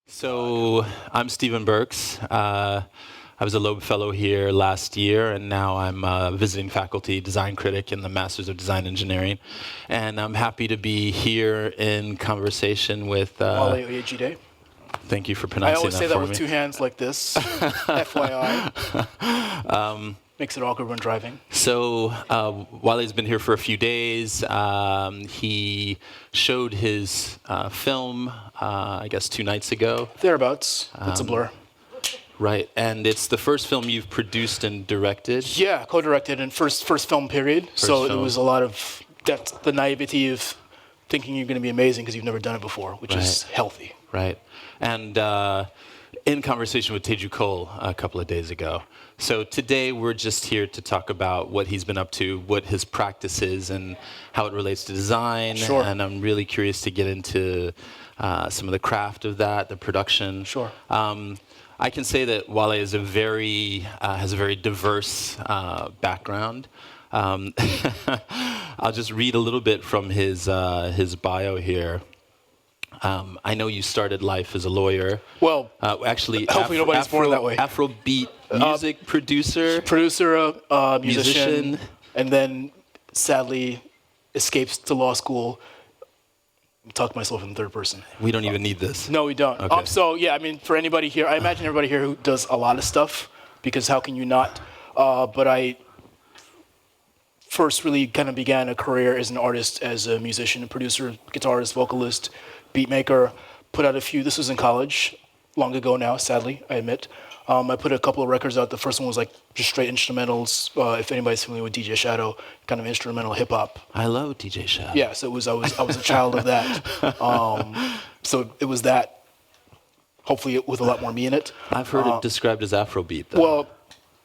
So I'm Stephen Burks. I was a Loeb Fellow here last year, and now I'm a visiting faculty design critic in the Masters of Design Engineering. And I'm happy to be here in conversation with... Walé Oyéjidé. Thank you for I pronouncing always that say that for with me. two hands like this. FYI. Makes it awkward when driving. So Wale's been here for a few days. He showed his film, I guess, 2 nights ago. Thereabouts. It's a blur. Right, and it's the first film you've produced and directed. Yeah, co-directed and first film period. So film. it was a lot of the naivety of thinking you're going to be amazing because you've never done it before, which is healthy. Right, and in conversation with Teju Cole a couple of days ago. So today we're just here to talk about what he's been up to, what his practice is, and how it relates to design. Sure. And I'm really curious to get into some of the craft of that, the production. Sure. I can say that Wale is has a very diverse background. I'll just read a little bit from his bio here. I know you started life as a lawyer. Well, actually, hopefully nobody's born that way. Afrobeat music producer, musician, and then sadly escapes to law school. Talk to myself in the third person. We don't even need this. No, we don't. Okay. So yeah, I mean, for anybody here, I imagine everybody here who does a lot of stuff, because how can you not? But I first really kind of began a career as an artist, as a musician, a producer, guitarist, vocalist, beat maker. Put out a few. This was in college, long ago now, sadly, I admit. I put a couple of records out. The first one was like just straight instrumentals. If anybody's familiar with DJ Shadow, kind of instrumental hip hop. I love DJ Shadow. Yeah, so I was a child of that. So it was that. Hopefully, with a lot more me in it. I've heard it described as Afrobeat, though. Well,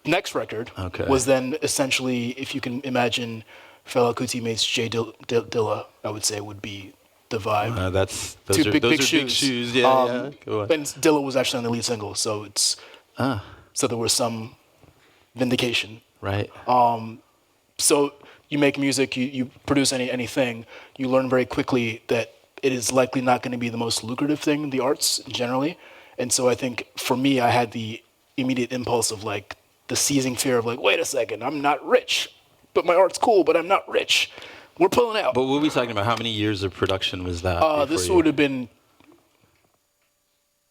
next record Okay. was then essentially, if you can imagine, Fela Kuti meets Jay Dilla, I would say would be the vibe. Those are big shoes. shoes. Yeah. Go on. And Dilla was actually on the lead single, so it's so there was some vindication. Right. So you make music, you produce anything, you learn very quickly that it is likely not going to be the most lucrative thing in the arts generally. And so I think for me, I had the immediate impulse of like the seizing fear of like, wait a second, I'm not rich, but my art's cool, but I'm not rich. We're pulling out. But what were we talking about? How many years of production was that? This would have been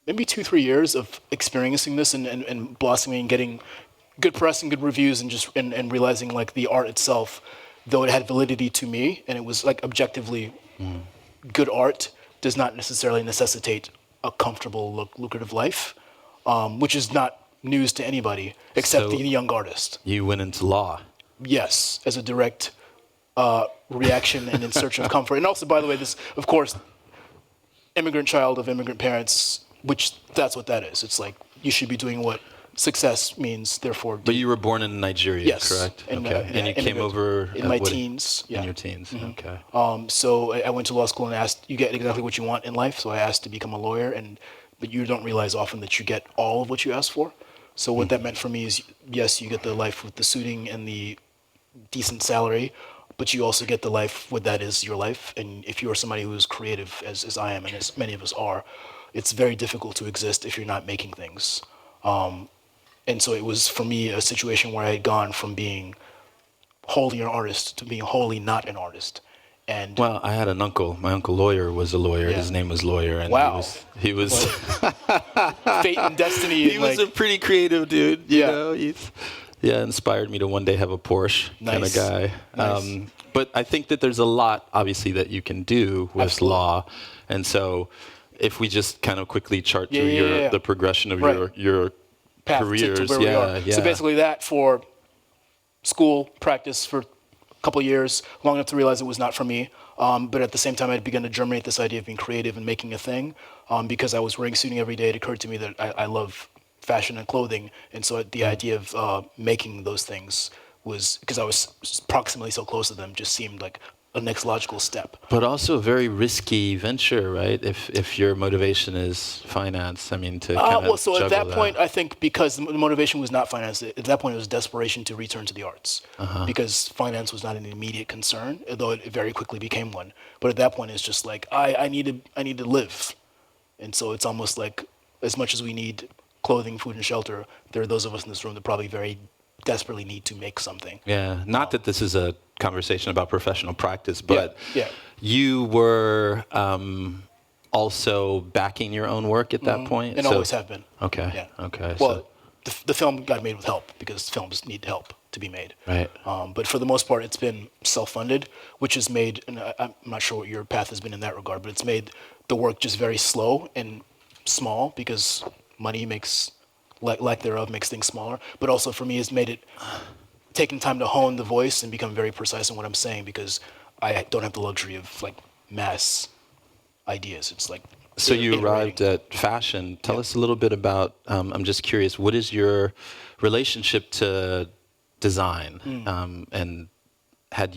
maybe 2-3 years of experiencing this and blossoming and getting good press and good reviews and realizing like the art itself, though it had validity to me and it was like objectively good art, does not necessarily necessitate a comfortable, lucrative life, which is not news to anybody except the young artist. You went into law. Yes, as a direct reaction and in search of comfort. And also, by the way, this, of course, immigrant child of immigrant parents, which that's what that is. It's like you should be doing what success means, therefore. But you were born in Nigeria, yes, correct? And, okay. And you came over in my teens. In your teens, okay. So I went to law school and asked, you get exactly what you want in life. So I asked to become a lawyer, but you don't realize often that you get all of what you ask for. So what that meant for me is, yes, you get the life with the suiting and the decent salary, but you also get the life with that is your life. And if you are somebody who is creative, as I am and as many of us are, it's very difficult to exist if you're not making things. And so it was, for me, a situation where I had gone from being wholly an artist to being wholly not an artist. And well, I had an uncle. My uncle lawyer was a lawyer. Yeah. His name was Lawyer, and wow. he was fate and destiny. He was a pretty creative dude. You know? Inspired me to one day have a Porsche kind of guy. Nice. But I think that there's a lot, obviously, that you can do with law, and so if we just kind of quickly chart through the progression of your path careers, to where we are. So basically, that for school practice for a couple of years, long enough to realize it was not for me. But at the same time, I'd begun to germinate this idea of being creative and making a thing. Because I was wearing suiting every day, it occurred to me that I love fashion and clothing. And so the idea of making those things was, because I was proximately so close to them, just seemed like a next logical step. But also a very risky venture, right? If your motivation is finance, I mean, to kind of so at that point, I think because the motivation was not finance, at that point it was desperation to return to the arts. Because finance was not an immediate concern, although it very quickly became one. But at that point, it's just like, I need to live. And so it's almost like as much as we need clothing, food, and shelter, there are those of us in this room that probably very desperately need to make something. Yeah, not that this is a conversation about professional practice, Yeah, but yeah. you were also backing your own work at that point? And always have been. Okay, Yeah. okay. Well, the film got made with help because films need help to be made. Right. But for the most part, it's been self-funded, which has made, and I'm not sure what your path has been in that regard, but it's made the work just very slow and small because money makes, lack thereof makes things smaller. But also for me, it's made it, taking time to hone the voice and become very precise in what I'm saying because I don't have the luxury of like mass ideas. It's like, so you arrived at fashion. Tell us a little bit about, I'm just curious, what is your relationship to design? And did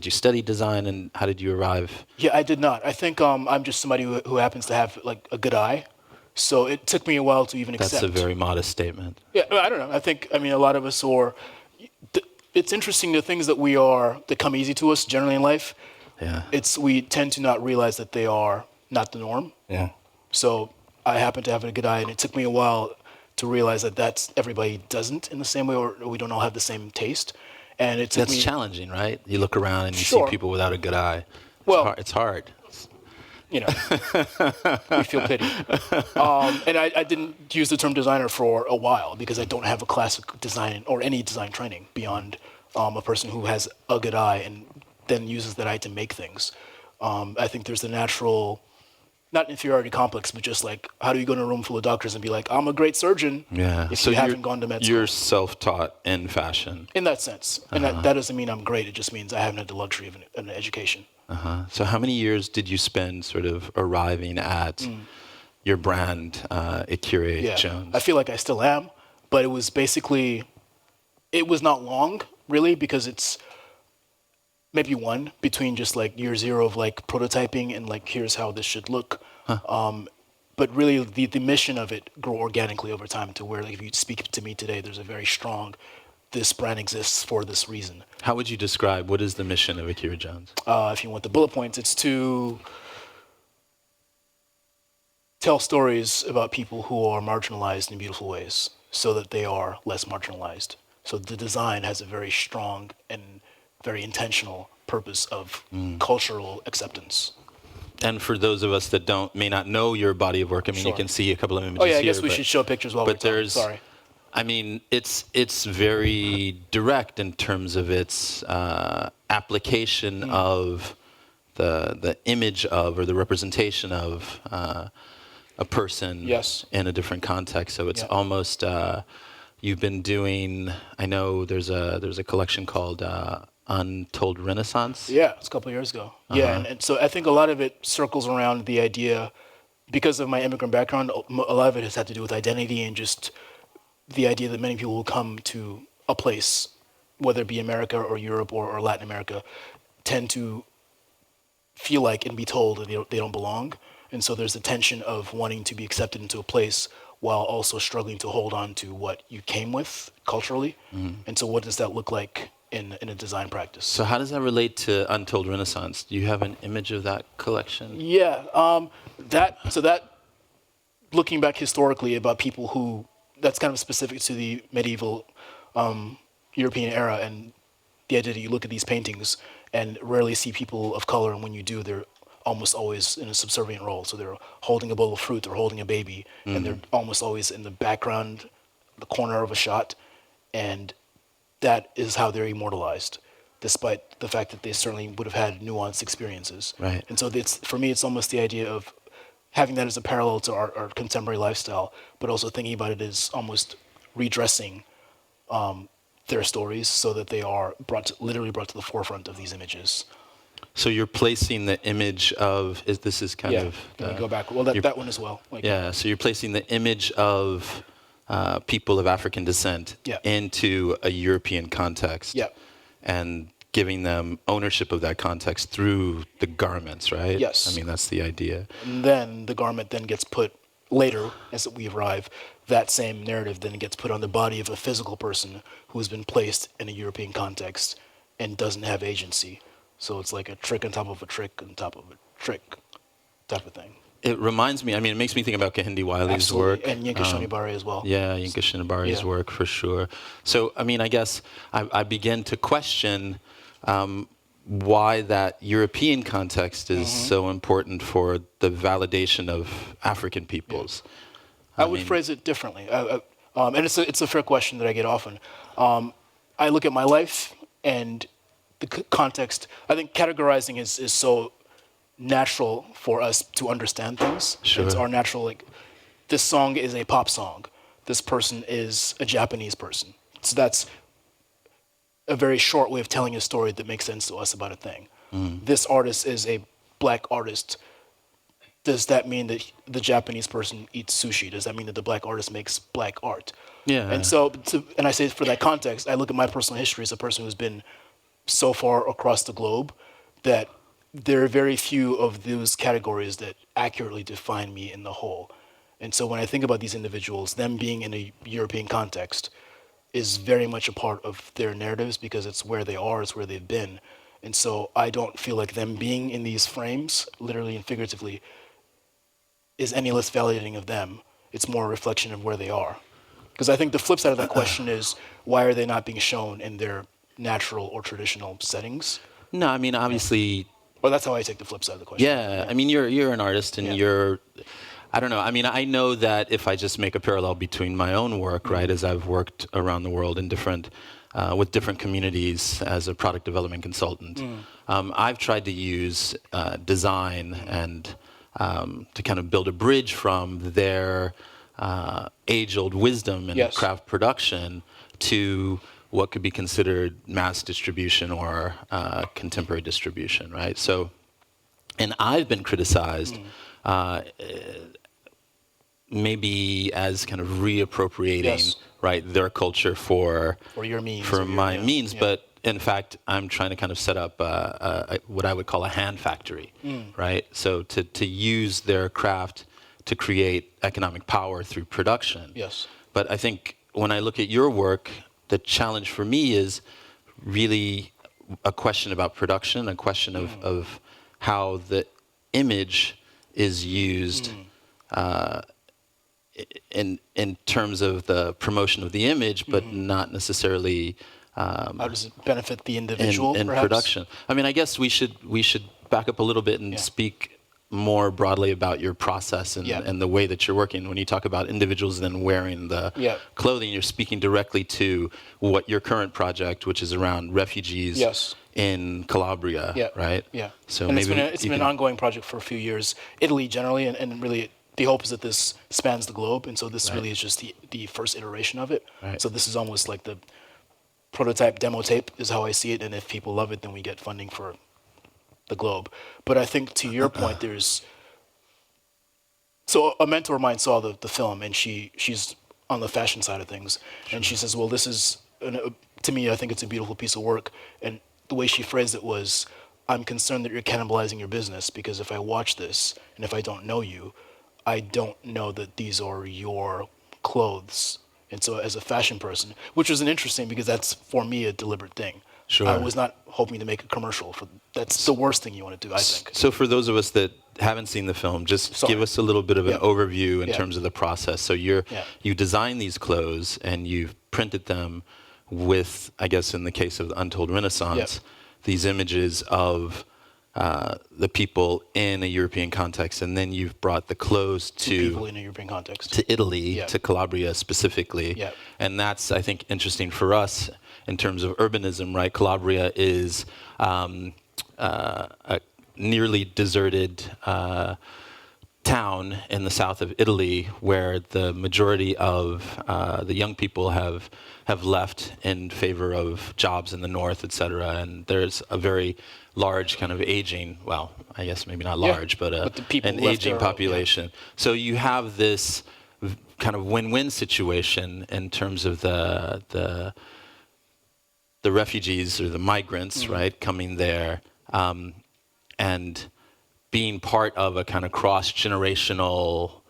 you study design and how did you arrive? Yeah, I did not. I think I'm just somebody who happens to have like a good eye. So it took me a while to even accept. That's a very modest statement. Yeah, I don't know. I mean, a lot of us are, it's interesting the things that come easy to us generally in life. Yeah. We tend to not realize that they are not the norm. Yeah. So I happen to have a good eye, and it took me a while to realize that everybody doesn't in the same way, or we don't all have the same taste. And it took That's challenging, right? You look around and you Sure. see people without a good eye. It's hard. You know, we feel pity. And I didn't use the term designer for a while because I don't have a classic design or any design training beyond a person who has a good eye and then uses that eye to make things. I think there's the natural, not inferiority complex, but just like, how do you go in a room full of doctors and be like, I'm a great surgeon if you haven't gone to med school? You're self-taught in fashion. In that sense. And that doesn't mean I'm great. It just means I haven't had the luxury of an education. So how many years did you spend sort of arriving at your brand, Ikiré Jones? I feel like I still am, but it was not long, really, because it's maybe one between just like year zero of like prototyping and like here's how this should look. But really the mission of it grew organically over time to where like if you speak to me today, there's a very strong, this brand exists for this reason. How would you describe, what is the mission of Ikiré Jones? If you want the bullet points, it's to tell stories about people who are marginalized in beautiful ways so that they are less marginalized. So the design has a very strong and very intentional purpose of cultural acceptance. And for those of us that may not know your body of work, I mean, you can see a couple of images here. I here, guess we should show pictures while we're talking. Sorry. I mean, it's very direct in terms of its application of the image of or the representation of a person in a different context. So it's almost you've been doing. I know there's a collection called Untold Renaissance. Yeah, it's a couple of years ago. Yeah, and so I think a lot of it circles around the idea, because of my immigrant background, a lot of it has had to do with identity and just the idea that many people will come to a place, whether it be America or Europe or Latin America, tend to feel like and be told that they don't belong. And so there's the tension of wanting to be accepted into a place while also struggling to hold on to what you came with culturally. And so what does that look like in a design practice? So how does that relate to Untold Renaissance? Do you have an image of that collection? Yeah, that looking back historically about people who, that's kind of specific to the medieval European era and the idea that you look at these paintings and rarely see people of color, and when you do, they're almost always in a subservient role. So they're holding a bowl of fruit or holding a baby, and they're almost always in the background, the corner of a shot, and that is how they're immortalized, despite the fact that they certainly would have had nuanced experiences. Right. And so for me, it's almost the idea of having that as a parallel to our contemporary lifestyle, but also thinking about it as almost redressing their stories so that they are literally brought to the forefront of these images. So you're placing the image of, this is kind of... Can we go back? Well, that one as well. So you're placing the image of people of African descent into a European context. Yeah. And giving them ownership of that context through the garments, right? Yes. I mean, that's the idea. And then the garment then gets put later, as we arrive, that same narrative then gets put on the body of a physical person who has been placed in a European context and doesn't have agency. So it's like a trick on top of a trick on top of a trick type of thing. it reminds me. I mean, it makes me think about Kehinde Wiley's Absolutely. work. And Yinka Shonibare as well. Yeah, Yinka Shonibare's work for sure. So, I mean, I guess I begin to question why that European context is so important for the validation of African peoples. I would phrase it differently, and it's a fair question that I get often. I look at my life and the context. I think categorizing is so natural for us to understand things. Sure. It's our natural, like, this song is a pop song. This person is a Japanese person. So that's a very short way of telling a story that makes sense to us about a thing. This artist is a black artist. Does that mean that the Japanese person eats sushi? Does that mean that the black artist makes black art? Yeah. And so, and I say for that context, I look at my personal history as a person who's been so far across the globe that there are very few of those categories that accurately define me in the whole. And so when I think about these individuals, them being in a European context is very much a part of their narratives because it's where they are, it's where they've been. And so I don't feel like them being in these frames, literally and figuratively, is any less validating of them. It's more a reflection of where they are. Because I think the flip side of that question is, why are they not being shown in their natural or traditional settings? No, I mean, obviously... Well, that's how I take the flip side of the question. Yeah, I mean, you're an artist and you're... I don't know. I mean, I know that if I just make a parallel between my own work, right, as I've worked around the world in different, with different communities as a product development consultant, I've tried to use design and to kind of build a bridge from their age-old wisdom in craft production to what could be considered mass distribution or contemporary distribution, right? So, and I've been criticized maybe as kind of reappropriating, right, their culture for your means, for my means, but in fact, I'm trying to kind of set up what I would call a hand factory, right? So to use their craft to create economic power through production. Yes. But I think when I look at your work, the challenge for me is really a question about production, a question of how the image is used in terms of the promotion of the image, but not necessarily how does it benefit the individual in production. I mean, I guess we should back up a little bit and speak more broadly about your process and the way that you're working. When you talk about individuals then wearing the clothing, you're speaking directly to what your current project, which is around refugees in Calabria, right? Yeah. So and maybe it's been an ongoing project for a few years. Italy generally, and really the hope is that this spans the globe, and so this really is just the first iteration of it. Right. So this is almost like the prototype demo tape is how I see it, and if people love it, then we get funding for the globe. But I think to your point, so a mentor of mine saw the film, and she's on the fashion side of things, and she says, well, this is, to me, I think it's a beautiful piece of work, and the way she phrased it was, I'm concerned that you're cannibalizing your business, because if I watch this, and if I don't know you, I don't know that these are your clothes. And so as a fashion person, which was interesting because that's, for me, a deliberate thing. Sure. I was not hoping to make a commercial. That's the worst thing you want to do, I think. So for those of us that haven't seen the film, just give us a little bit of an overview in terms of the process. So you design these clothes and you've printed them with, I guess in the case of the Untold Renaissance, these images of the people in a European context, and then you've brought the clothes to people in a European context, to Italy, to Calabria specifically, and that's, I think, interesting for us in terms of urbanism, right? Calabria is a nearly deserted town in the south of Italy, where the majority of the young people have left in favor of jobs in the north, et cetera, and there's a very large kind of aging, well, I guess maybe not large, but an aging population. So you have this kind of win-win situation in terms of the refugees or the migrants, right, coming there and being part of a kind of cross-generational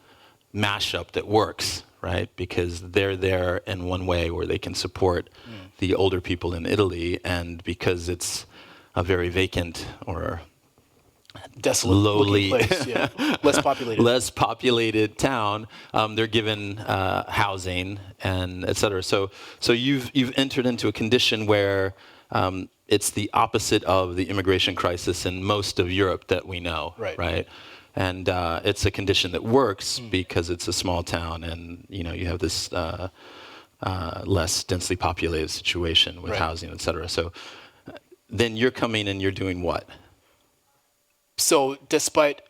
mashup that works, right? Because they're there in one way where they can support the older people in Italy, and because it's a very vacant or desolate looking lowly, place, yeah, less populated. less populated town, they're given housing and et cetera. So you've entered into a condition where it's the opposite of the immigration crisis in most of Europe that we know, Right. right? And it's a condition that works because it's a small town, and you have this less densely populated situation with Right. housing, et cetera. So then you're coming and you're doing what? So despite,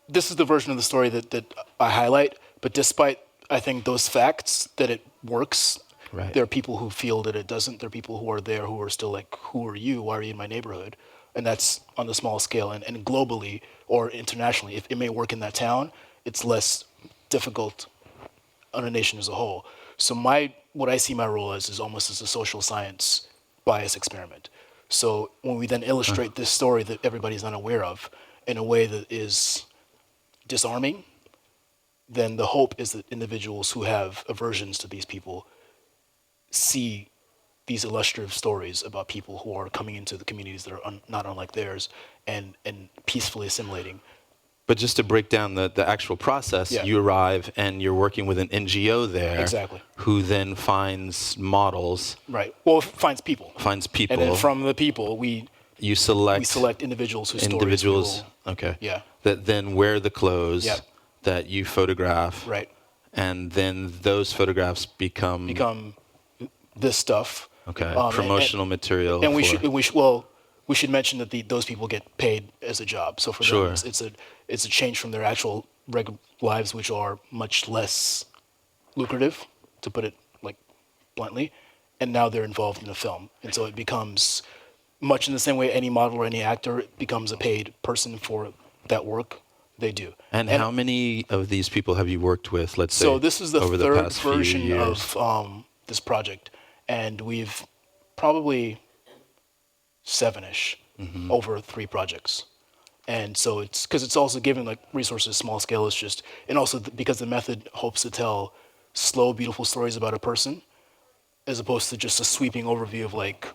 this is the version of the story that I highlight, but despite, I think, those facts that it works, Right. there are people who feel that it doesn't. There are people who are there who are still like, who are you? Why are you in my neighborhood? And that's on the small scale. And globally or internationally, if it may work in that town, it's less difficult on a nation as a whole. So what I see my role as is almost as a social science bias experiment. So when we then illustrate this story that everybody's unaware of in a way that is disarming, then the hope is that individuals who have aversions to these people see these illustrative stories about people who are coming into the communities that are not unlike theirs and peacefully assimilating. But just to break down the actual process, Yeah. you arrive and you're working with an NGO there, Exactly. who then finds models, Right. Well, it finds people. finds people. And then from the people, you select, we select individuals whose individuals, stories we will, okay, yeah. that then wear the clothes Yeah. that you photograph, Right. and then those photographs become this stuff. okay, and promotional material. And for- we should mention that those people get paid as a job. So for Sure. them, it's a change from their actual regular lives, which are much less lucrative, to put it like bluntly. And now they're involved in a film, and so it becomes much in the same way any model or any actor becomes a paid person for that work they do. And how many of these people have you worked with? Let's say So this is the over the third past few version years? of this project, and we've probably seven-ish over 3 projects. And so it's because it's also given like resources, small scale is just, and also because the method hopes to tell slow, beautiful stories about a person, as opposed to just a sweeping overview of like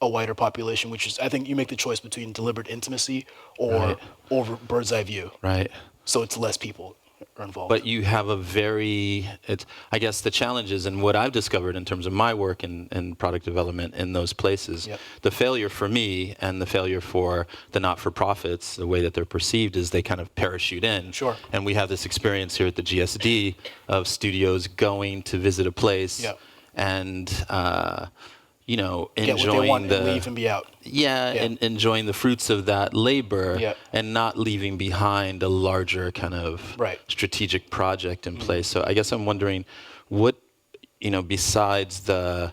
a wider population, which is, I think you make the choice between deliberate intimacy or Right. over bird's eye view. Right. So it's less people are involved. But you have I guess the challenges and what I've discovered in terms of my work in product development in those places, Yep. the failure for me and the failure for the not-for-profits, the way that they're perceived is they kind of parachute in. Sure. And we have this experience here at the GSD of studios going to visit a place Yep. and, Get what they enjoying want and leave and be out. yeah, Yeah. and enjoying the fruits of that labor Yeah. and not leaving behind a larger kind of Right. strategic project in place. So I guess I'm wondering what, besides the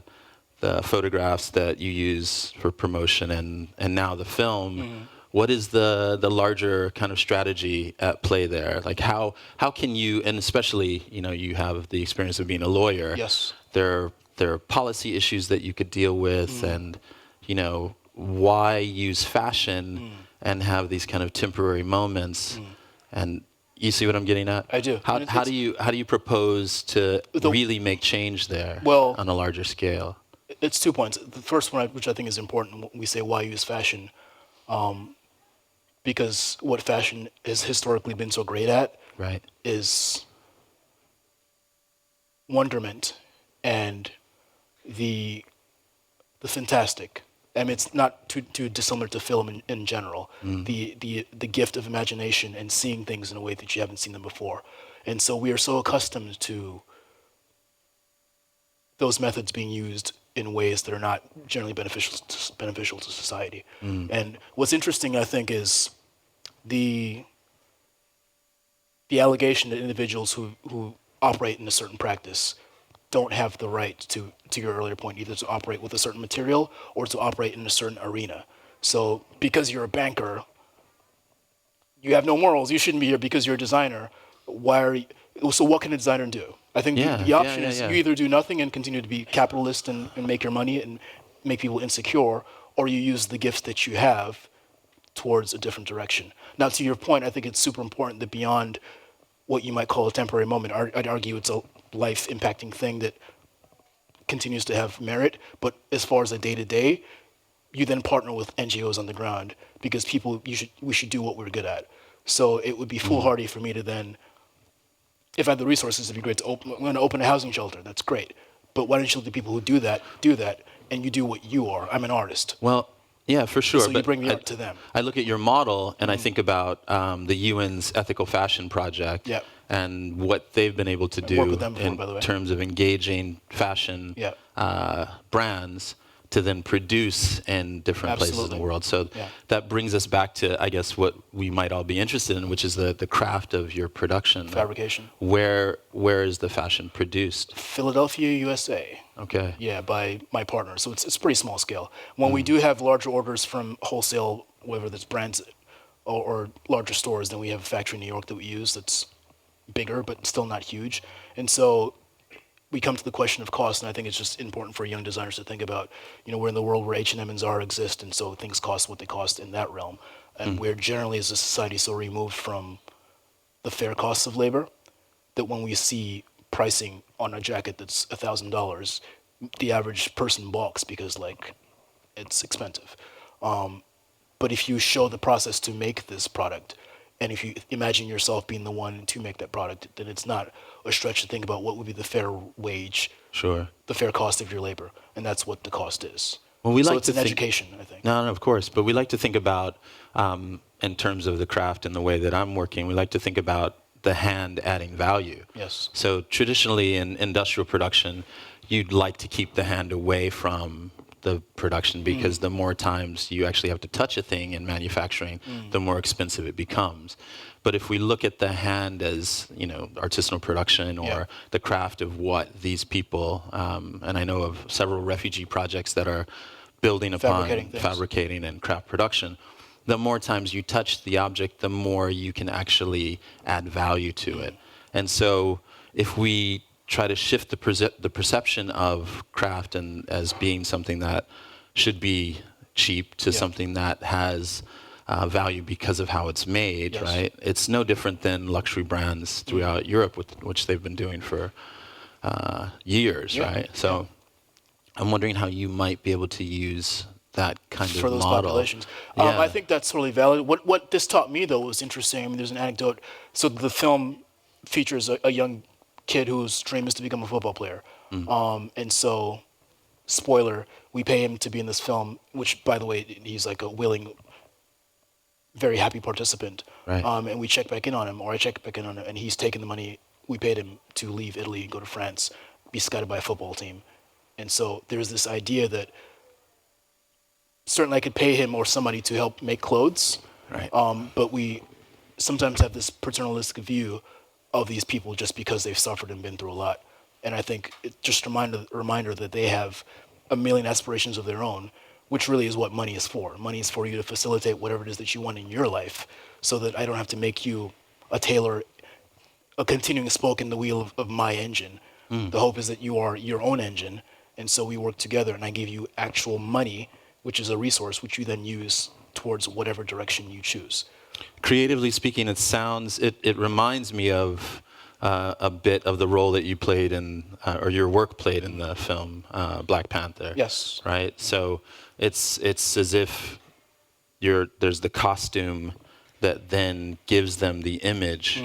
photographs that you use for promotion and now the film, what is the larger kind of strategy at play there? Like how can you, and especially, you have the experience of being a lawyer. Yes. There are policy issues that you could deal with, and why use fashion and have these kind of temporary moments. And you see what I'm getting at? I do. How, And how do you propose to really make change there Well- on a larger scale? It's 2 points. The first one, which I think is important, when we say why use fashion, because what fashion has historically been so great at Right. is wonderment and the fantastic. I mean, it's not too dissimilar to film in general. The gift of imagination and seeing things in a way that you haven't seen them before. And so we are so accustomed to those methods being used in ways that are not generally beneficial to society. And what's interesting, I think, is the allegation that individuals who operate in a certain practice don't have the right to your earlier point, either to operate with a certain material or to operate in a certain arena. So because you're a banker, you have no morals, you shouldn't be here. Because you're a designer, so what can a designer do? I think the option is you either do nothing and continue to be capitalist and make your money and make people insecure, or you use the gifts that you have towards a different direction. Now, to your point, I think it's super important that beyond what you might call a temporary moment, I'd argue it's a life-impacting thing that continues to have merit. But as far as a day-to-day, you then partner with NGOs on the ground because we should do what we're good at. So it would be foolhardy for me to then, if I had the resources, it'd be great to I'm going to open a housing shelter. That's great. But why don't you let the people who do that, and you do what you are? I'm an artist. Well, yeah, for sure. So you but bring the art to them. I look at your model and I think about the UN's Ethical Fashion Project Yeah. and what they've been able to I've do worked with them before, by the way. in terms of engaging fashion Yeah. brands to then produce in different places in Absolutely. the world. So Yeah. that brings us back to, I guess, what we might all be interested in, which is the craft of your production. Fabrication. Where is the fashion produced? Philadelphia, USA. Okay. Yeah, by my partner. So it's pretty small scale. When we do have larger orders from wholesale, whether that's brands or larger stores, then we have a factory in New York that we use that's bigger but still not huge. And so we come to the question of cost, and I think it's just important for young designers to think about, we're in the world where H&M and Zara exist, and so things cost what they cost in that realm. And we're generally, as a society, so removed from the fair costs of labor that when we see pricing on a jacket that's $1,000, the average person balks because, it's expensive. But if you show the process to make this product, and if you imagine yourself being the one to make that product, then it's not a stretch to think about what would be the fair wage, Sure. the fair cost of your labor, and that's what the cost is. Well, So it's an education, I think. No, of course. But we like to think about, in terms of the craft and the way that I'm working, we like to think about the hand adding value. Yes. So traditionally in industrial production, you'd like to keep the hand away from the production because the more times you actually have to touch a thing in manufacturing, the more expensive it becomes. But if we look at the hand as, artisanal production or the craft of what these people, and I know of several refugee projects that are building upon fabricating and craft production, the more times you touch the object, the more you can actually add value to it. And so if we try to shift the perception of craft and as being something that should be cheap to something that has value because of how it's made, right? It's no different than luxury brands throughout Europe, which they've been doing for years, right? So I'm wondering how you might be able to use that kind of for those model. populations. I think that's totally valid. What this taught me, though, was interesting. I mean, there's an anecdote. So the film features a young kid whose dream is to become a football player. And so, spoiler, we pay him to be in this film, which, by the way, he's like a willing, very happy participant. Right. And we check back in on him, or I check back in on him, and he's taken the money we paid him to leave Italy and go to France, be scouted by a football team. And so there's this idea that certainly I could pay him or somebody to help make clothes, Right. but we sometimes have this paternalistic view of these people just because they've suffered and been through a lot. And I think it's just a reminder that they have a million aspirations of their own, which really is what money is for. Money is for you to facilitate whatever it is that you want in your life so that I don't have to make you a tailor, a continuing spoke in the wheel of my engine. The hope is that you are your own engine, and so we work together and I give you actual money, which is a resource which you then use towards whatever direction you choose. Creatively speaking, it reminds me of a bit of the role that you played in, or your work played in the film Black Panther. Yes. Right. So it's as if there's the costume that then gives them the image,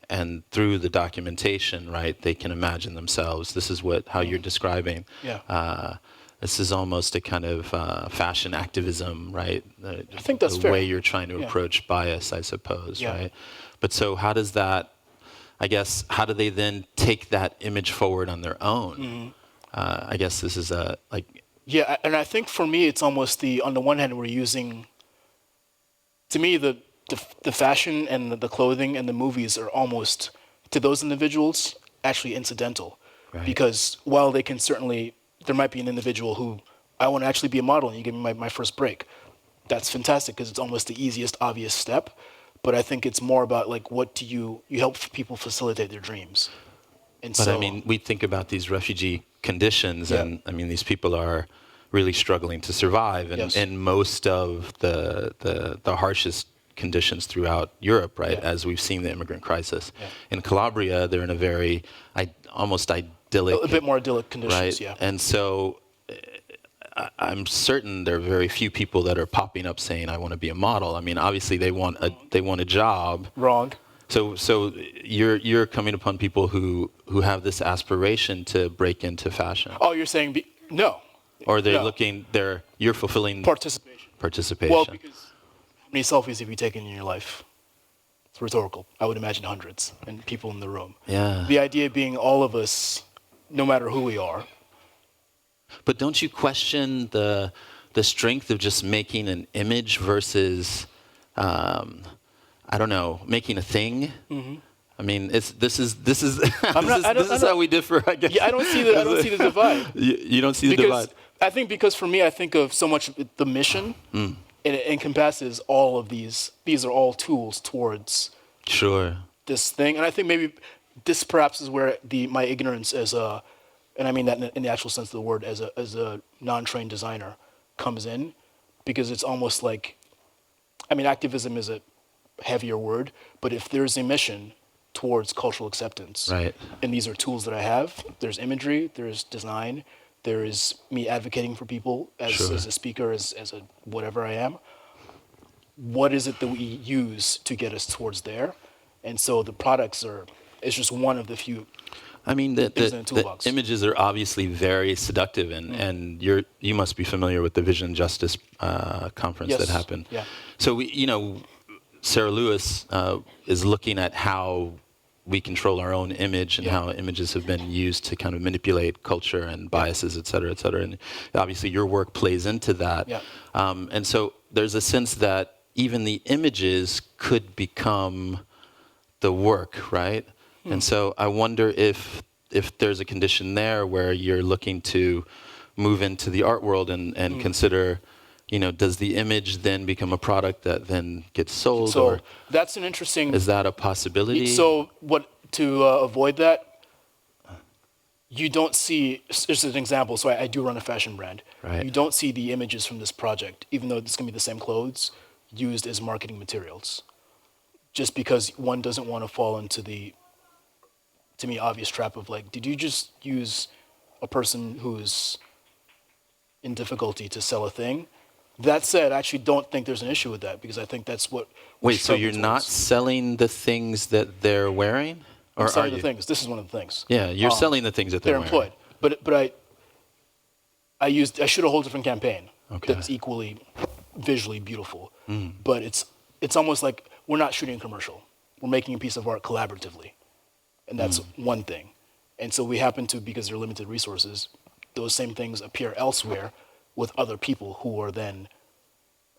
and through the documentation, right, they can imagine themselves. This is how you're describing. Yeah. This is almost a kind of fashion activism, right? I think that's the fair. way you're trying to approach bias, I suppose, right? But so how does that, I guess, how do they then take that image forward on their own? I guess this is Yeah, and I think for me, it's almost on the one hand, we're using, to me, the fashion and the clothing and the movies are almost, to those individuals, actually incidental. Right. Because while they can certainly, there might be an individual who, I want to actually be a model and you give me my first break. That's fantastic because it's almost the easiest, obvious step. But I think it's more about what do you help people facilitate their dreams. And But I mean, we think about these refugee conditions, and I mean, these people are really struggling to survive, and in most of the harshest conditions throughout Europe, right? As we've seen the immigrant crisis. In Calabria, they're in a very almost idyllic, a bit more idyllic conditions, right? And so I'm certain there are very few people that are popping up saying, "I want to be a model." I mean, obviously they want a job. Wrong. So you're coming upon people who have this aspiration to break into fashion, Oh, you're saying no. or they're No. you're fulfilling Participation. participation. Well, because how many selfies have you taken in your life? It's rhetorical. I would imagine hundreds, and people in the room. Yeah. The idea being all of us, no matter who we are. But don't you question the strength of just making an image versus, I don't know, making a thing? Mm-hmm. I mean, this is how we differ, I guess. Yeah, I don't see the divide. You don't see the divide. I think because for me, I think of so much the mission, and it encompasses all of these. These are all tools towards this thing, and I think maybe this perhaps is where my ignorance as a, and I mean that in the actual sense of the word, as a non-trained designer, comes in, because it's almost like, I mean, activism is a heavier word, but if there's a mission towards cultural acceptance, right, and these are tools that I have, there's imagery, there's design, there is me advocating for people as a speaker, as a whatever I am. What is it that we use to get us towards there? And so the products it's just one of the few. I mean, the toolbox. images are obviously very seductive, and you must be familiar with the Vision Justice conference that happened. Yeah. So Sarah Lewis is looking at how we control our own image and how images have been used to kind of manipulate culture and biases, et cetera, et cetera. And obviously your work plays into that. Yeah. And so there's a sense that even the images could become the work, right? And so I wonder if there's a condition there where you're looking to move into the art world and consider, does the image then become a product that then gets sold? So or that's an interesting. Is that a possibility? So to avoid that, you don't see. Just an example. So I do run a fashion brand. Right. You don't see the images from this project, even though it's going to be the same clothes, used as marketing materials, just because one doesn't want to fall into the, to me, obvious trap of like, did you just use a person who's in difficulty to sell a thing? That said, I actually don't think there's an issue with that, because I think that's what. Wait, so you're not selling the things that they're wearing? Or I'm selling are the things. This is one of the things. Yeah, you're selling the things that they're wearing. Employed. But I shoot a whole different campaign that's equally visually beautiful. But it's almost like we're not shooting a commercial. We're making a piece of art collaboratively. And that's one thing. And so we happen to, because they're limited resources, those same things appear elsewhere with other people who are then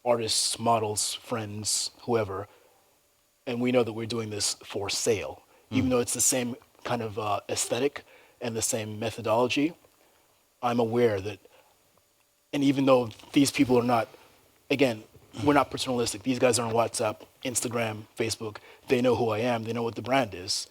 artists, models, friends, whoever. And we know that we're doing this for sale. Even though it's the same kind of aesthetic and the same methodology, I'm aware that, and even though these people are not, again, we're not paternalistic. These guys are on WhatsApp, Instagram, Facebook. They know who I am. They know what the brand is.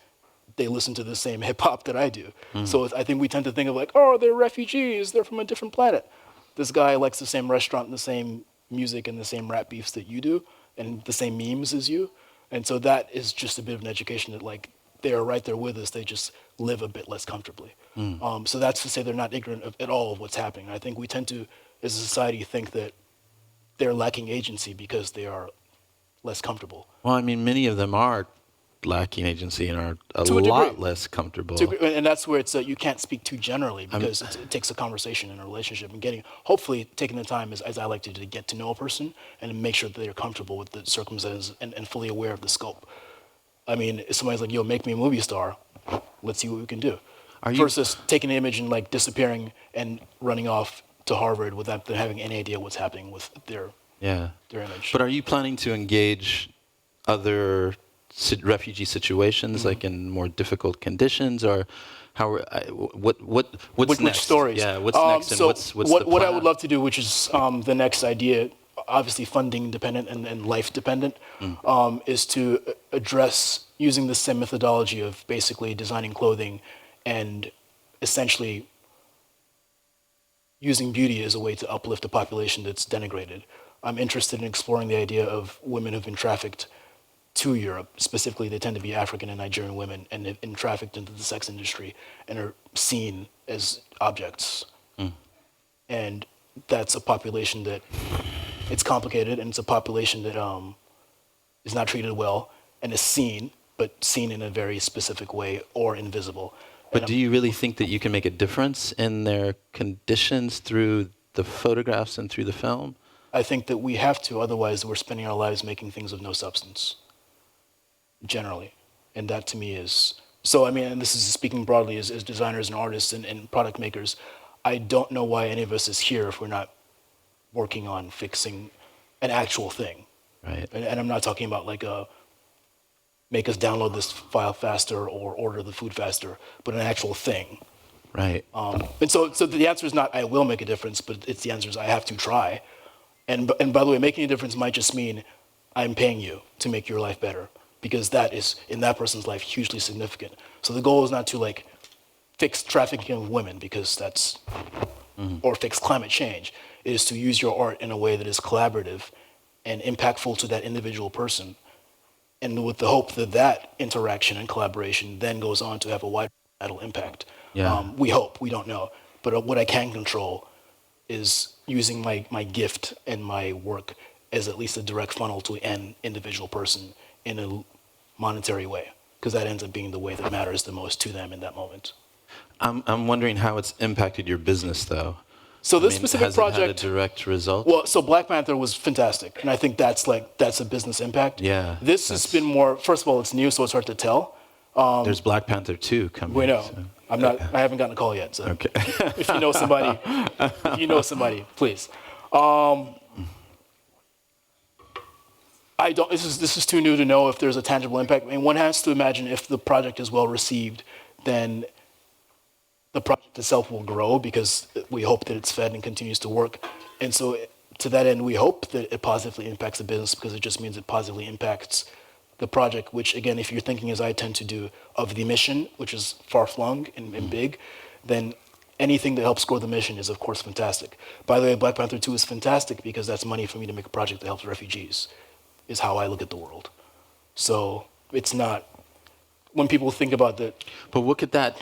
They listen to the same hip hop that I do. So I think we tend to think of like, oh, they're refugees. They're from a different planet. This guy likes the same restaurant and the same music and the same rap beefs that you do and the same memes as you. And so that is just a bit of an education that like, they are right there with us. They just live a bit less comfortably. So that's to say they're not ignorant at all of what's happening. I think we tend to, as a society, think that they're lacking agency because they are less comfortable. Well, I mean, many of them are lacking agency and are a lot less comfortable. And that's where it's you can't speak too generally, because it takes a conversation and a relationship and hopefully taking the time, as I like to get to know a person and make sure that they're comfortable with the circumstances and fully aware of the scope. I mean, if somebody's like, yo, make me a movie star, let's see what we can do. Versus taking an image and like disappearing and running off to Harvard without them having any idea what's happening with their image. But are you planning to engage other refugee situations, like in more difficult conditions, or what's next? Which stories? Yeah, what's next? And so what's the plan? What I would love to do, which is the next idea, obviously funding dependent and life dependent, is to address using the same methodology of basically designing clothing and essentially using beauty as a way to uplift a population that's denigrated. I'm interested in exploring the idea of women who've been trafficked to Europe. Specifically, they tend to be African and Nigerian women, and have been trafficked into the sex industry and are seen as objects. And that's a population that it's complicated, and it's a population that is not treated well and is seen, but seen in a very specific way or invisible. But do you really think that you can make a difference in their conditions through the photographs and through the film? I think that we have to, otherwise we're spending our lives making things of no substance, generally. And that to me is, so I mean, and this is speaking broadly as designers and artists and product makers, I don't know why any of us is here if we're not working on fixing an actual thing. Right. And I'm not talking about like make us download this file faster or order the food faster, but an actual thing. Right. And so the answer is not I will make a difference, but it's the answer is I have to try. And by the way, making a difference might just mean I'm paying you to make your life better, because that is in that person's life hugely significant. So the goal is not to like fix trafficking of women, because that's or fix climate change. It is to use your art in a way that is collaborative and impactful to that individual person, and with the hope that that interaction and collaboration then goes on to have a wide societal impact. Yeah. We hope, we don't know. But what I can control is using my gift and my work as at least a direct funnel to an individual person in a monetary way, because that ends up being the way that matters the most to them in that moment. I'm wondering how it's impacted your business, though. So this specific project, has it had a direct result? well, so Black Panther was fantastic, and I think that's a business impact. Yeah, This has been more. First of all, it's new, so it's hard to tell. There's Black Panther 2 coming. We know. So. I haven't gotten a call yet. So Okay. if you know somebody, please. I don't. This is too new to know if there's a tangible impact. I mean, one has to imagine if the project is well received, then the project itself will grow, because we hope that it's fed and continues to work. And so to that end, we hope that it positively impacts the business, because it just means it positively impacts the project, which again, if you're thinking as I tend to do of the mission, which is far-flung and big, then anything that helps grow the mission is of course fantastic. By the way, Black Panther 2 is fantastic because that's money for me to make a project that helps refugees, is how I look at the world. So it's not, when people think about that. But what could that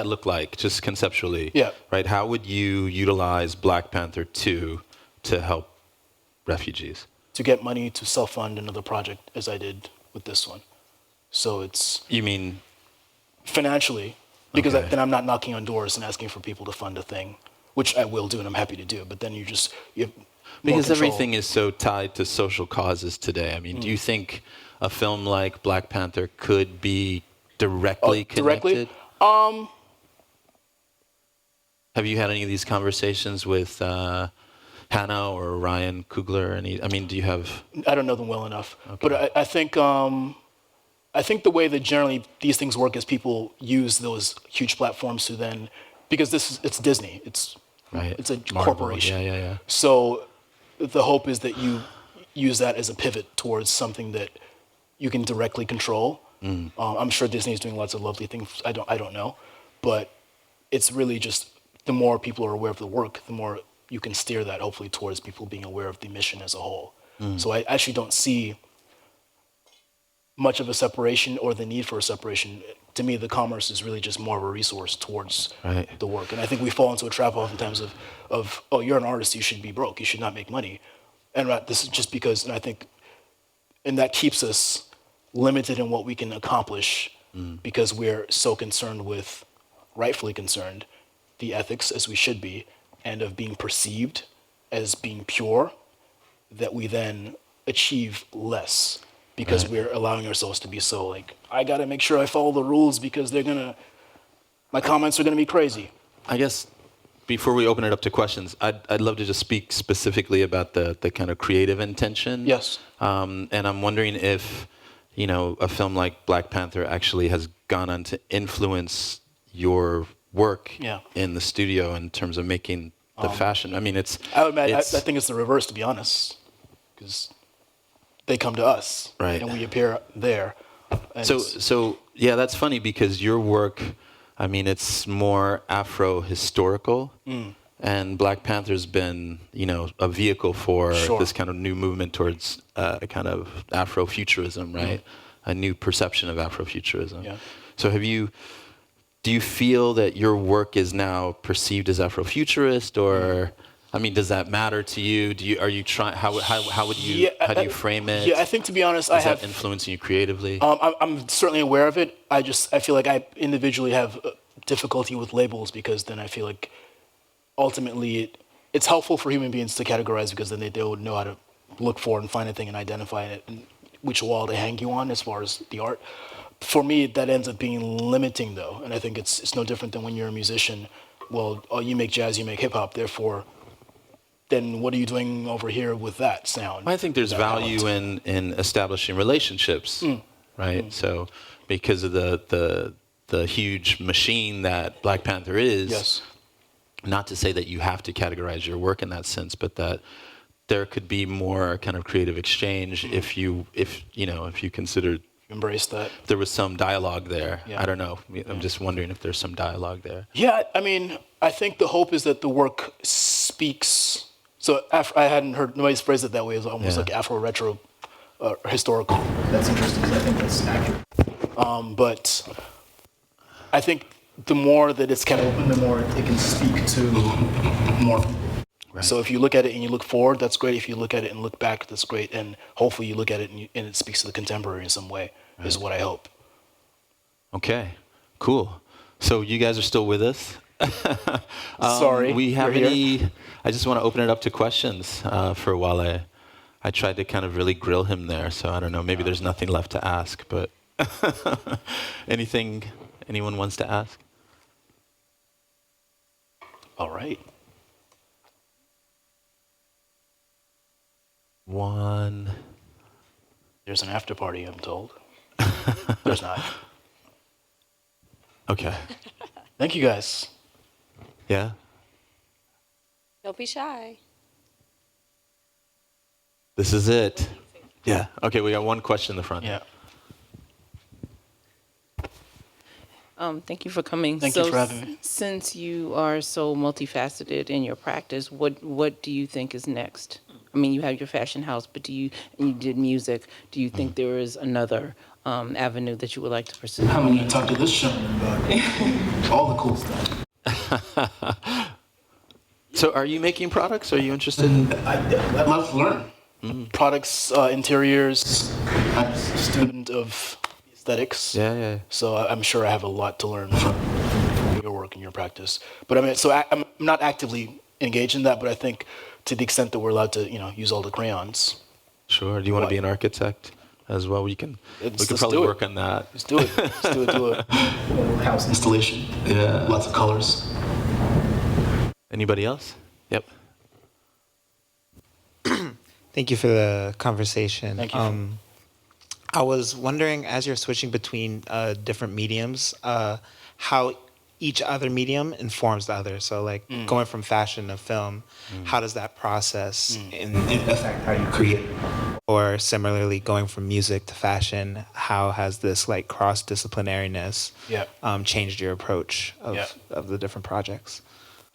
look like, just conceptually? Yeah. Right. How would you utilize Black Panther 2 to help refugees? To get money to self-fund another project, as I did with this one. So it's... You mean... Financially, because Okay. then I'm not knocking on doors and asking for people to fund a thing, which I will do and I'm happy to do, but then you have more Because control. everything is so tied to social causes today. I mean, do you think a film like Black Panther could be directly connected? Have you had any of these conversations with Hannah or Ryan Coogler? Do you have... I don't know them well enough, Okay. but I think the way that generally these things work is people use those huge platforms to then, because it's Disney, it's Right. it's a Marvel. corporation. Yeah. So the hope is that you use that as a pivot towards something that you can directly control. I'm sure Disney is doing lots of lovely things. I don't know, but it's really just the more people are aware of the work, the more you can steer that hopefully towards people being aware of the mission as a whole. So I actually don't see much of a separation or the need for a separation. To me, the commerce is really just more of a resource towards Right. the work. And I think we fall into a trap oftentimes of oh, you're an artist, you should be broke, you should not make money. And this is just because, and I think, and that keeps us limited in what we can accomplish because we're so concerned with, rightfully concerned, the ethics as we should be, and of being perceived as being pure, that we then achieve less because Right. we're allowing ourselves to be so like, I gotta make sure I follow the rules because my comments are gonna be crazy. I guess before we open it up to questions, I'd love to just speak specifically about the kind of creative intention. Yes. And I'm wondering if, a film like Black Panther actually has gone on to influence your work Yeah. in the studio in terms of making the fashion. I mean, I would imagine, I think it's the reverse, to be honest, because they come to us, Right. and we appear there. And So yeah, that's funny because your work, it's more Afro-historical, and Black Panther's been, a vehicle for Sure. this kind of new movement towards a kind of Afrofuturism, right? A new perception of Afrofuturism. Yeah. So do you feel that your work is now perceived as Afrofuturist, or I mean, does that matter to you? Are you trying? How would you Yeah, how do you frame it? Yeah, I think to be honest, Is that influencing you creatively? I'm certainly aware of it. I feel like I individually have difficulty with labels because then I feel like ultimately it's helpful for human beings to categorize because then they would know how to look for and find a thing and identify it and which wall to hang you on as far as the art. For me, that ends up being limiting though, and I think it's no different than when you're a musician. Well, oh, you make jazz, you make hip hop, therefore, then what are you doing over here with that sound? I think there's value in establishing relationships, right? So because of the huge machine that Black Panther is, Yes. not to say that you have to categorize your work in that sense, but that there could be more kind of creative exchange if you considered Embrace that. there was some dialogue there. Yeah. I don't know. I'm just wondering if there's some dialogue there. Yeah, I mean, I think the hope is that the work speaks. So I hadn't heard nobody's phrased it that way. It's almost like Afro-retro historical. That's interesting because I think that's accurate. But I think the more that it's kind of open, the more it can speak to more people. Right. So if you look at it and you look forward, that's great. If you look at it and look back, that's great. And hopefully you look at it and it speaks to the contemporary in some way, is what I hope. Okay, cool. So you guys are still with us? Sorry. We have I just want to open it up to questions for Walé. I tried to kind of really grill him there, so I don't know. Maybe there's nothing left to ask, but anything anyone wants to ask? All right. One. There's an after party, I'm told. There's not. Okay. Thank you, guys. Yeah? Don't be shy. This is it. Yeah. Okay, we got one question in the front. Yeah. Thank you for coming. Thank you for having me. Since you are so multifaceted in your practice, what do you think is next? I mean, you have your fashion house, but you did music. Do you think there is another avenue that you would like to pursue? I'm going to talk to this gentleman about all the cool stuff. So are you making products? Are you interested? I'd love to learn. Products, interiors. I'm a student of aesthetics. Yeah. So I'm sure I have a lot to learn from your work and your practice. But I mean, so I'm not actively engaged in that, but I think to the extent that we're allowed to, use all the crayons. Sure. Do you want to be an architect as well? We can probably work on that. Let's do it. Do a house installation. Yeah. Lots of colors. Anybody else? Yep. Thank you for the conversation. Thank you. I was wondering, as you're switching between different mediums, how each other medium informs the other. So, like going from fashion to film, how does that process affect how you create? Or similarly, going from music to fashion, how has this like cross-disciplinariness changed your approach of the different projects?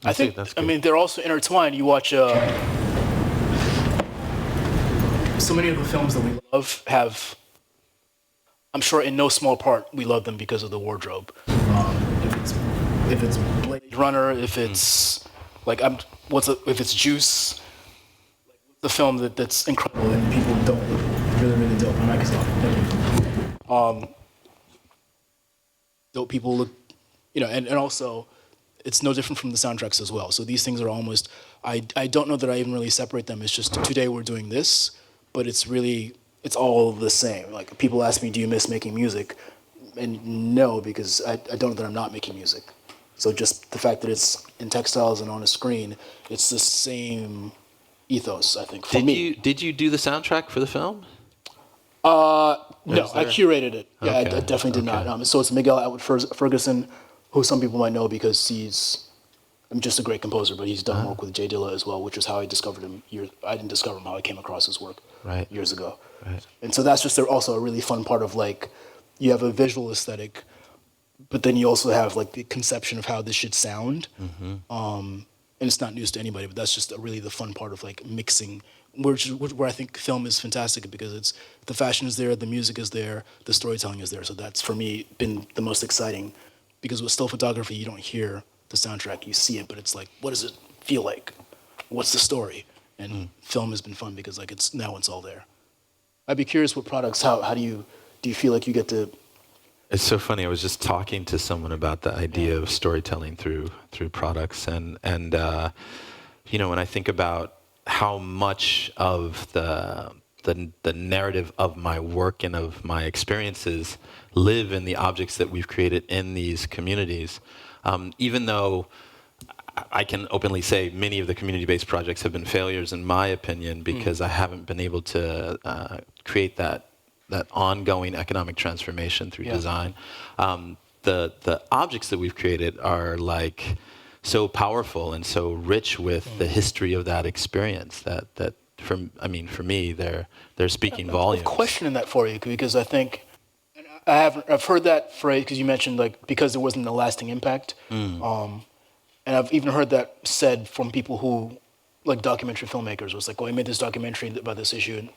I think, they're also intertwined. You watch so many of the films that we love have, I'm sure in no small part, we love them because of the wardrobe. If it's Blade Runner, if it's if it's Juice, the film that's incredible and people don't really dope. Microsoft. Dope people look, and also it's no different from the soundtracks as well. So these things are almost, I don't know that I even really separate them. It's just today we're doing this, but it's all the same. Like people ask me, do you miss making music? And no, because I don't know that I'm not making music. So just the fact that it's in textiles and on a screen, it's the same ethos, I think, for me. Did you do the soundtrack for the film? No, I curated it. Yeah, Okay. I definitely did not. So it's Miguel Atwood Ferguson, who some people might know because he's just a great composer, but he's done work with Jay Dilla as well, which is how I discovered him. I didn't discover him, how I came across his work years ago. Right. And so that's just also a really fun part of like, you have a visual aesthetic, but then you also have like the conception of how this should sound. And it's not news to anybody, but that's just really the fun part of like mixing, where I think film is fantastic because the fashion is there, the music is there, the storytelling is there. So that's for me been the most exciting, because with still photography, you don't hear the soundtrack, you see it, but it's like, what does it feel like? what's the story? And film has been fun because like it's all there. I'd be curious what products. How do you feel like you get to? It's so funny. I was just talking to someone about the idea of storytelling through products, and when I think about how much of the narrative of my work and of my experiences live in the objects that we've created in these communities, even though I can openly say many of the community-based projects have been failures in my opinion because I haven't been able to create that ongoing economic transformation through design. The objects that we've created are like so powerful and so rich with the history of that experience that for me they're speaking volumes. I have a question in that for you because I think I've heard that phrase because you mentioned like because there wasn't a lasting impact. And I've even heard that said from people who, like documentary filmmakers, was like, "Oh, I made this documentary about this issue, and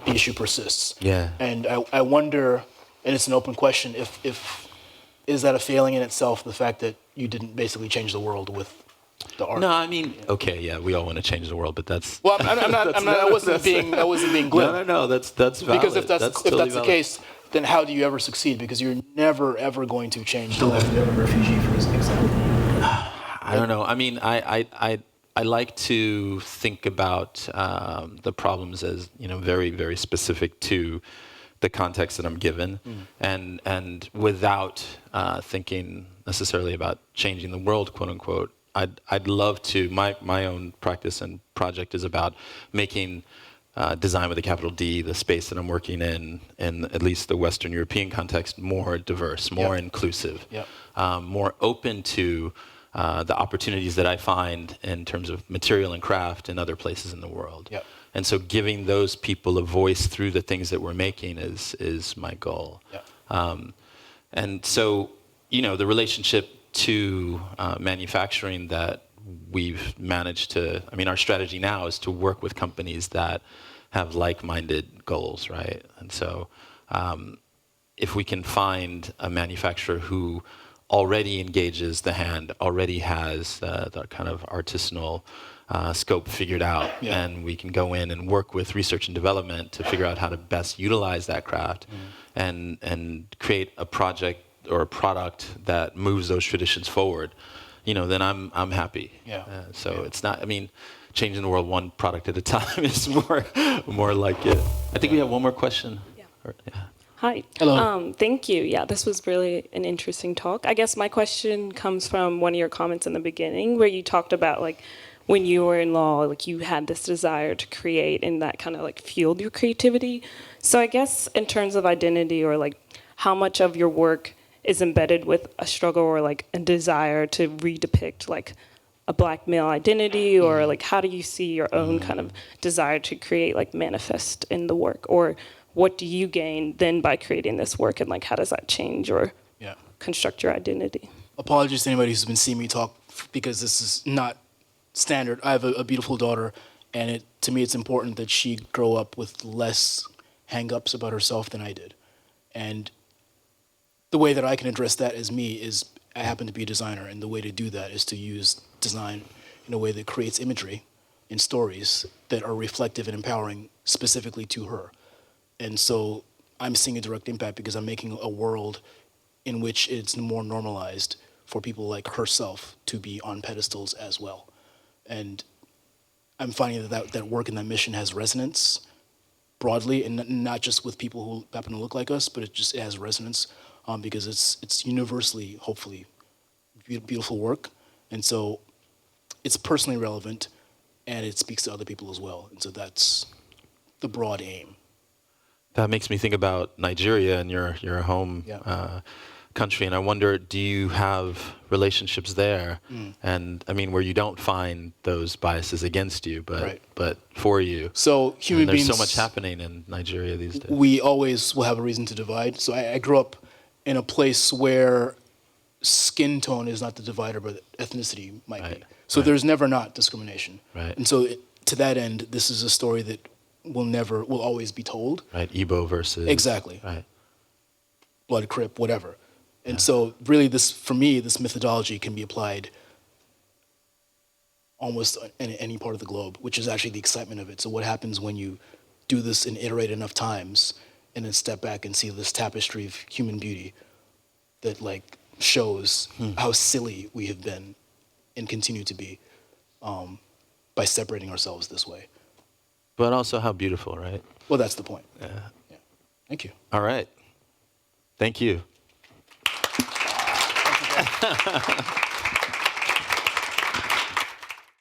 the issue persists." Yeah. And I wonder, and it's an open question, if is that a failing in itself, the fact that you didn't basically change the world with the art? No, I mean, okay, yeah, we all want to change the world, but that's. Well, I'm not. I wasn't being glib. No, that's valid. Because if that's totally the valid. case, then how do you ever succeed? Because you're never ever going to change the life of every refugee, for example. I don't know. I mean, I like to think about the problems as very very specific to the context that I'm given, and without thinking necessarily about changing the world, quote unquote. I'd love to. My own practice and project is about making design with a capital D, the space that I'm working in at least the Western European context, more diverse, more inclusive, more open to the opportunities that I find in terms of material and craft in other places in the world. Yep. And so giving those people a voice through the things that we're making is my goal. Yep. And so, the relationship to manufacturing that we've managed to, our strategy now is to work with companies that have like-minded goals, right? And so if we can find a manufacturer who already engages the hand, already has the kind of artisanal scope figured out, and we can go in and work with research and development to figure out how to best utilize that craft and create a project or a product that moves those traditions forward, then I'm happy. It's not, changing the world one product at a time is more like it. I think we have one more question. Hi. Hello. Thank you. Yeah, this was really an interesting talk. I guess my question comes from one of your comments in the beginning where you talked about like when you were in law, like you had this desire to create and that kind of like fueled your creativity. So I guess in terms of identity or like how much of your work is embedded with a struggle or like a desire to redepict like a Black male identity, or like how do you see your own kind of desire to create like manifest in the work, or what do you gain then by creating this work, and like how does that change or construct your identity? Apologies to anybody who's been seeing me talk because this is not standard. I have a beautiful daughter, and to me it's important that she grow up with less hang-ups about herself than I did. And the way that I can address that as me is I happen to be a designer, and the way to do that is to use design in a way that creates imagery in stories that are reflective and empowering specifically to her. And so I'm seeing a direct impact because I'm making a world in which it's more normalized for people like herself to be on pedestals as well. And I'm finding that work and that mission has resonance broadly, and not just with people who happen to look like us, but it has resonance because it's universally, hopefully, beautiful work. And so it's personally relevant, and it speaks to other people as well. And so that's the broad aim. That makes me think about Nigeria and your home country, and I wonder, do you have relationships there, and where you don't find those biases against you, but for you? So human there's beings. So much happening in Nigeria these days. We always will have a reason to divide. So I grew up in a place where skin tone is not the divider, but ethnicity might be. So there's never not discrimination. Right. And so to that end, this is a story that will always be told. Right, Igbo versus... Exactly. Right. Blood, Crip, whatever. And so really for me, this methodology can be applied almost in any part of the globe, which is actually the excitement of it. So what happens when you do this and iterate enough times and then step back and see this tapestry of human beauty that like shows how silly we have been and continue to be by separating ourselves this way. But also how beautiful, right? Well, that's the point. Yeah. Yeah. Thank you. All right. Thank you.